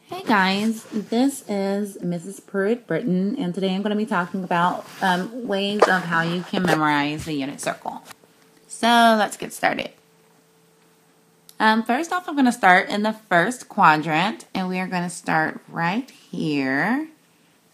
Hey guys, this is Mrs. Pruitt Britton, and today I'm going to be talking about ways of how you can memorize the unit circle. So let's get started. First off, I'm going to start in the first quadrant, and we are going to start right here.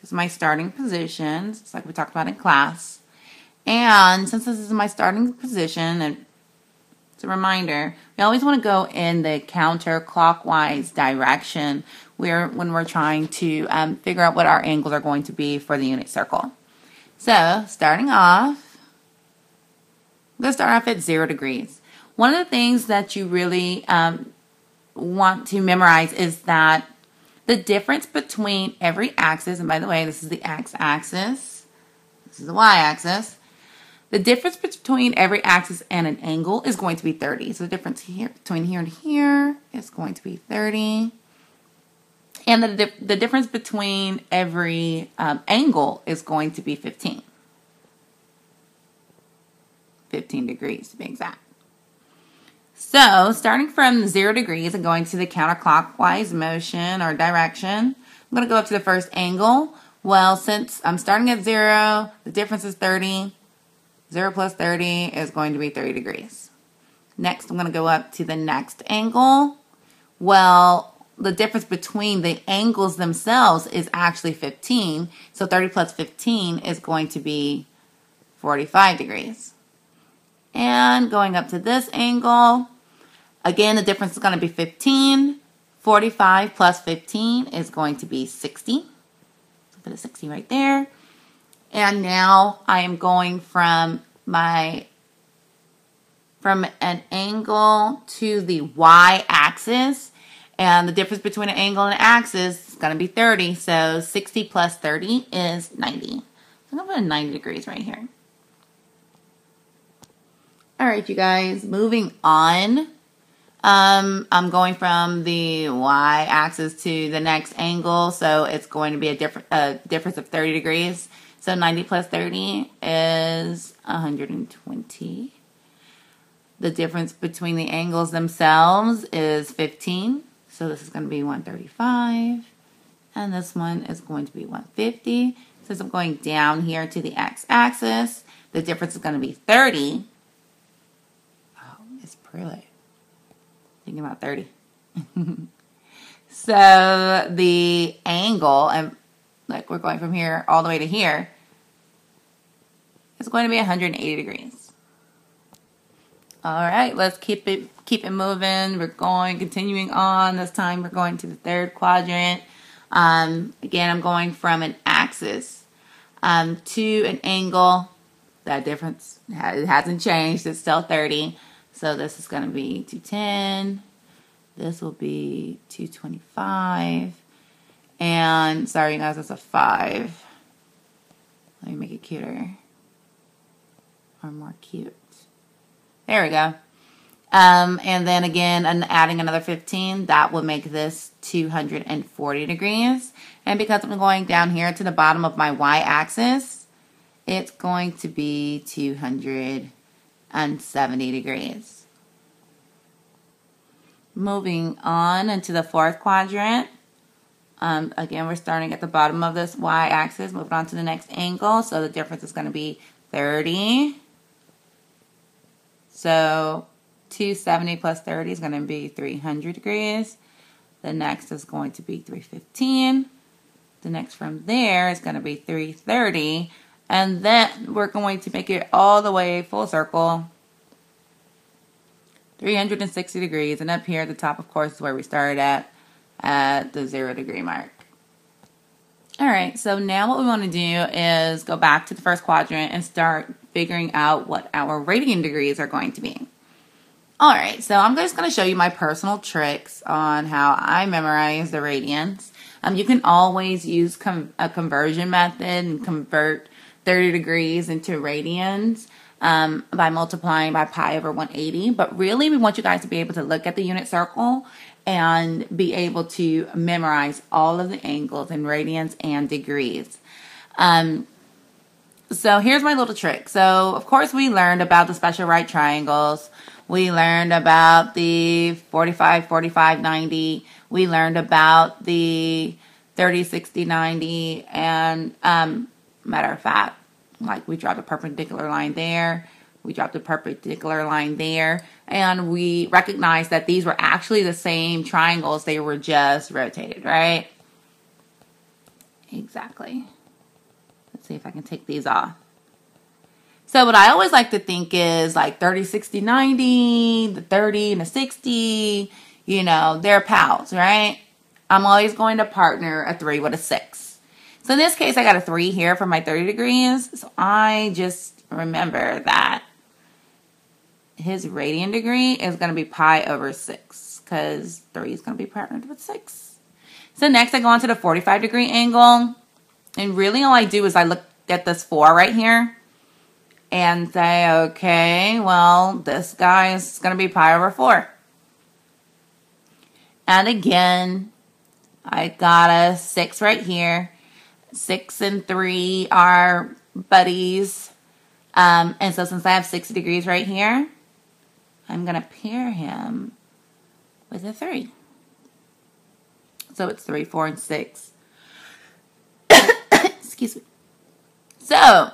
This is my starting position, just like we talked about in class. And since this is my starting position, and it's a reminder, we always want to go in the counterclockwise direction when we're trying to figure out what our angles are going to be for the unit circle. So, starting off, I'm going to start off at 0 degrees. One of the things that you really want to memorize is that the difference between every axis, and by the way, this is the x-axis, this is the y-axis, the difference between every axis and an angle is going to be 30. So the difference here between here and here is going to be 30. And the difference between every angle is going to be 15. 15 degrees to be exact. So starting from 0 degrees and going to the counterclockwise motion or direction, I'm going to go up to the first angle. Well, since I'm starting at 0, the difference is 30. 0 plus 30 is going to be 30 degrees. Next, I'm going to go up to the next angle. Well, the difference between the angles themselves is actually 15. So 30 plus 15 is going to be 45 degrees. And going up to this angle, again, the difference is going to be 15. 45 plus 15 is going to be 60. So put a 60 right there. And now I am going from an angle to the y-axis. And the difference between an angle and an axis is going to be 30. So 60 plus 30 is 90. So I'm going to put 90 degrees right here. All right, you guys, moving on. I'm going from the y-axis to the next angle. So it's going to be a difference of 30 degrees. So 90 plus 30 is 120. The difference between the angles themselves is 15. So this is going to be 135. And this one is going to be 150. Since I'm going down here to the x-axis, the difference is going to be 30. Oh, Miss Pruitt. Thinking about 30. So the angle, and like we're going from here all the way to here, it's going to be 180 degrees. All right, let's keep it moving. We're continuing on. This time we're going to the third quadrant. Again, I'm going from an axis to an angle. That difference hasn't changed. It's still 30. So this is going to be 210. This will be 225. And sorry, you guys, that's a 5. Let me make it cuter. Or more cute. There we go. And then again, adding another 15, that will make this 240 degrees. And because I'm going down here to the bottom of my y-axis, it's going to be 270 degrees. Moving on into the fourth quadrant. Again, we're starting at the bottom of this y-axis, moving on to the next angle. So the difference is going to be 30. So 270 plus 30 is going to be 300 degrees. The next is going to be 315. The next from there is going to be 330. And then we're going to make it all the way full circle. 360 degrees. And up here at the top, of course, is where we started at the 0 degree mark. All right, so now what we want to do is go back to the first quadrant and start figuring out what our radian degrees are going to be. All right, so I'm just going to show you my personal tricks on how I memorize the radians. You can always use a conversion method and convert 30 degrees into radians by multiplying by pi over 180. But really, we want you guys to be able to look at the unit circle and be able to memorize all of the angles in radians and degrees. So here's my little trick. So, of course, we learned about the special right triangles. We learned about the 45, 45, 90. we learned about the 30, 60, 90, and matter of fact, like we dropped a perpendicular line there, we dropped a perpendicular line there, and we recognized that these were actually the same triangles, they were just rotated, right? Exactly. Let's see if I can take these off. So what I always like to think is like 30, 60, 90, the 30 and the 60, you know, they're pals, right? I'm always going to partner a 3 with a 6. So in this case, I got a 3 here for my 30 degrees. So I just remember that his radian degree is going to be pi over 6 because 3 is going to be partnered with 6. So next I go on to the 45 degree angle. And really all I do is I look at this 4 right here and say, okay, well, this guy is going to be pi over 4. And again, I got a 6 right here. 6 and 3 are buddies. And so since I have 60 degrees right here, I'm going to pair him with a 3. So it's 3, 4, and 6. Excuse me. So,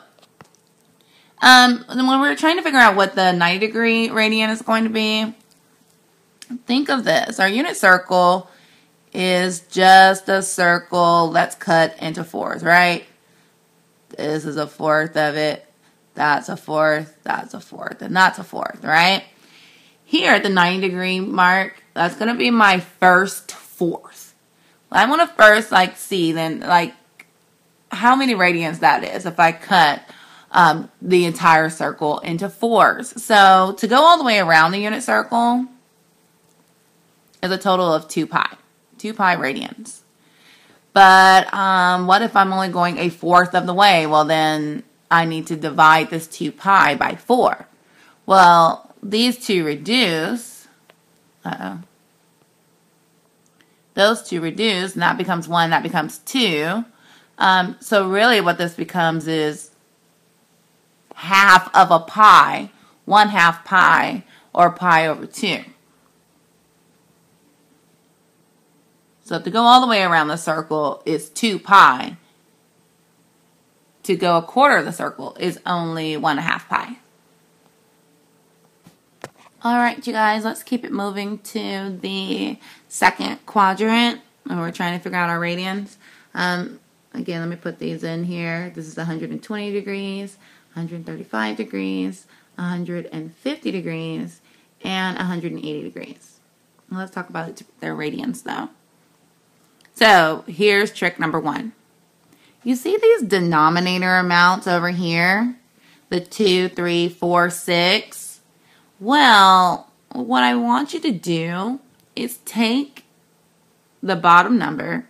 when we're trying to figure out what the 90 degree radian is going to be, think of this. Our unit circle is just a circle that's cut into 4s, right? This is a 4th of it. That's a 4th. That's a 4th. And that's a 4th, right? Here at the 90 degree mark, that's going to be my first 4th. I want to first see then how many radians that is if I cut the entire circle into 4s. So to go all the way around the unit circle is a total of 2 pi. 2 pi radians. But what if I'm only going a 4th of the way? Well, then I need to divide this 2 pi by 4. Well, these two reduce. Those two reduce, and that becomes 1, that becomes 2. So really what this becomes is half of a pi, 1/2 pi, or pi over 2. So to go all the way around the circle is 2 pi. To go a quarter of the circle is only 1/2 pi. All right, you guys, let's keep it moving to the second quadrant. And we're trying to figure out our radians. Again, let me put these in here. This is 120 degrees, 135 degrees, 150 degrees, and 180 degrees. Let's talk about their radians, though. So here's trick number 1. You see these denominator amounts over here? The 2, 3, 4, 6. Well, what I want you to do is take the bottom number,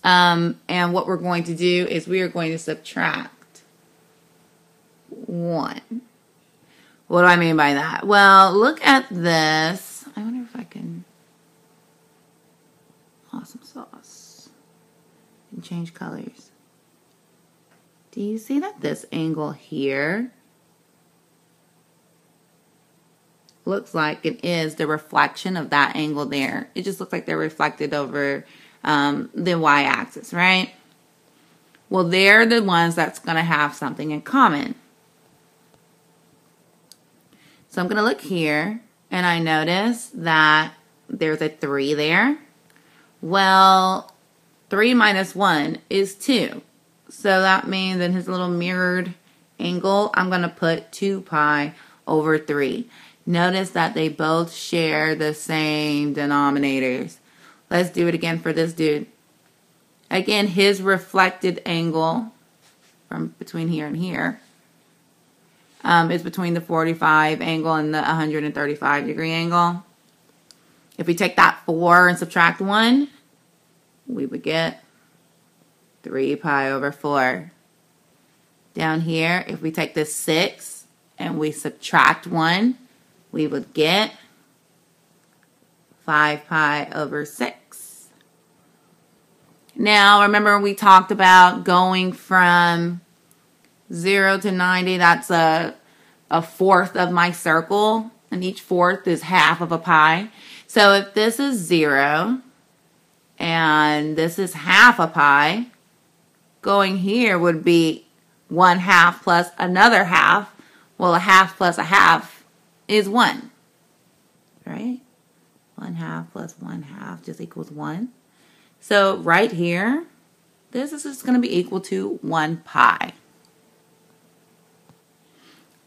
and what we're going to do is we are going to subtract 1. What do I mean by that? Well, look at this. I wonder if I can... Awesome sauce. And change colors. Do you see that this angle here looks like it is the reflection of that angle there? It just looks like they're reflected over the y-axis, right? Well, they're the ones that's going to have something in common. So I'm going to look here, and I notice that there's a 3 there. Well, 3 minus 1 is 2. So that means in his little mirrored angle, I'm going to put 2 pi over 3. Notice that they both share the same denominators. Let's do it again for this dude. Again, his reflected angle from between here and here is between the 45 angle and the 135 degree angle. If we take that 4 and subtract 1, we would get 3 pi over 4. Down here, if we take this 6 and we subtract 1, we would get 5 pi over 6. Now, remember we talked about going from 0 to 90. That's a 1/4 of my circle, and each 1/4 is 1/2 of a pi. So if this is 0 and this is half a pi, going here would be 1/2 plus another half. Well, a half plus a half is 1, right? 1/2 plus 1/2 just equals 1. So right here, this is just going to be equal to 1 pi.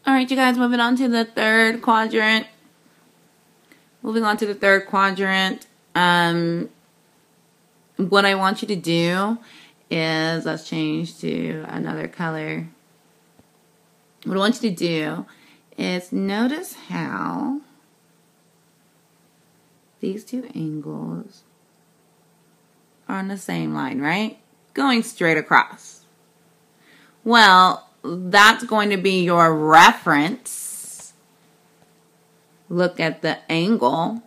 All right, you guys, moving on to the third quadrant. Moving on to the third quadrant. What I want you to do is, let's change to another color. What I want you to do is notice how these two angles are on the same line, right? Going straight across. Well, that's going to be your reference. Look at the angle,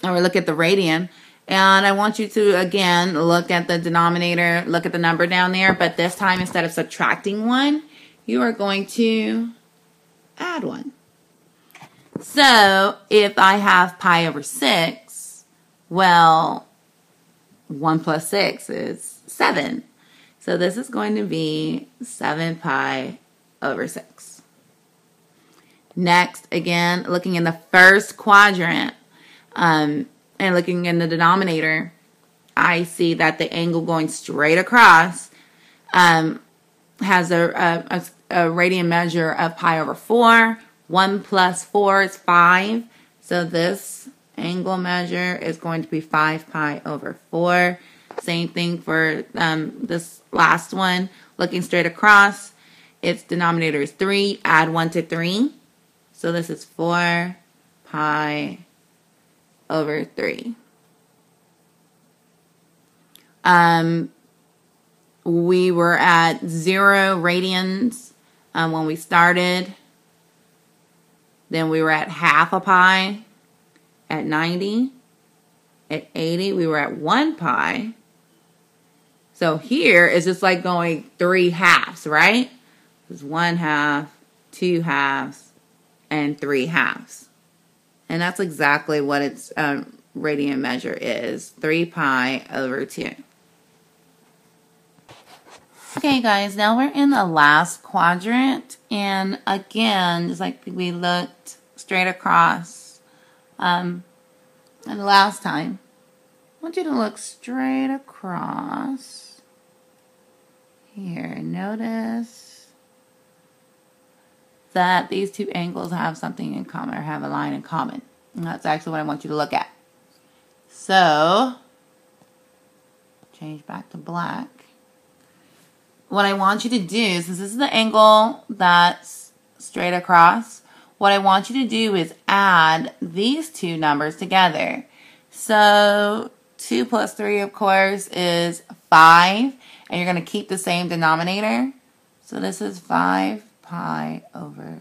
or look at the radian. And I want you to, again, look at the denominator, look at the number down there, but this time instead of subtracting 1, you are going to add 1. So if I have pi over 6, well, 1 plus 6 is 7. So this is going to be 7 pi over 6. Next, again, looking in the first quadrant, and looking in the denominator, I see that the angle going straight across has a radian measure of pi over 4. 1 plus 4 is 5. So this angle measure is going to be 5 pi over 4. Same thing for this last one. Looking straight across, its denominator is 3. Add 1 to 3. So this is 4 pi over 3. We were at 0 radians when we started. Then we were at half a pi at 90. At 80, we were at 1 pi. So here is just like going 3 halves, right? It's 1/2, 2 halves, and 3 halves. And that's exactly what its radian measure is, 3 pi over 2. Okay, guys, now we're in the last quadrant. And again, just like we looked straight across and the last time, I want you to look straight across here. Notice that these two angles have something in common, or have a line in common. And that's actually what I want you to look at. So, change back to black. What I want you to do, since this is the angle that's straight across, what I want you to do is add these two numbers together. So 2 plus 3, of course, is 5. And you're going to keep the same denominator. So this is 5 pi over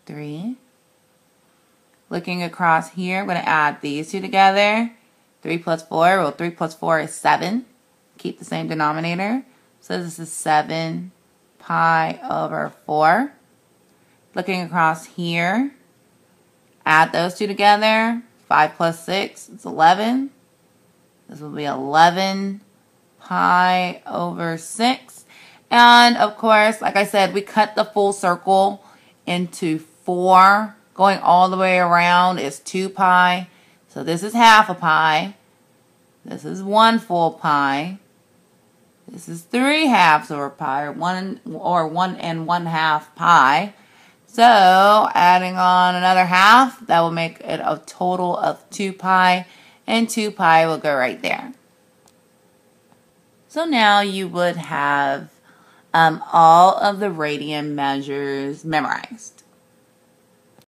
3. Looking across here, I'm going to add these two together. 3 plus 4, well, 3 plus 4 is 7. Keep the same denominator. So this is 7 pi over 4. Looking across here, add those two together. 5 plus 6 is 11. This will be 11 pi over 6. And of course, like I said, we cut the full circle into 4. Going all the way around is 2 pi. So this is half a pi. This is 1 full pi. This is 3 halves over pi, or 1 and 1/2 pi. So adding on another half, that will make it a total of 2 pi, and 2 pi will go right there. So now you would have all of the radian measures memorized.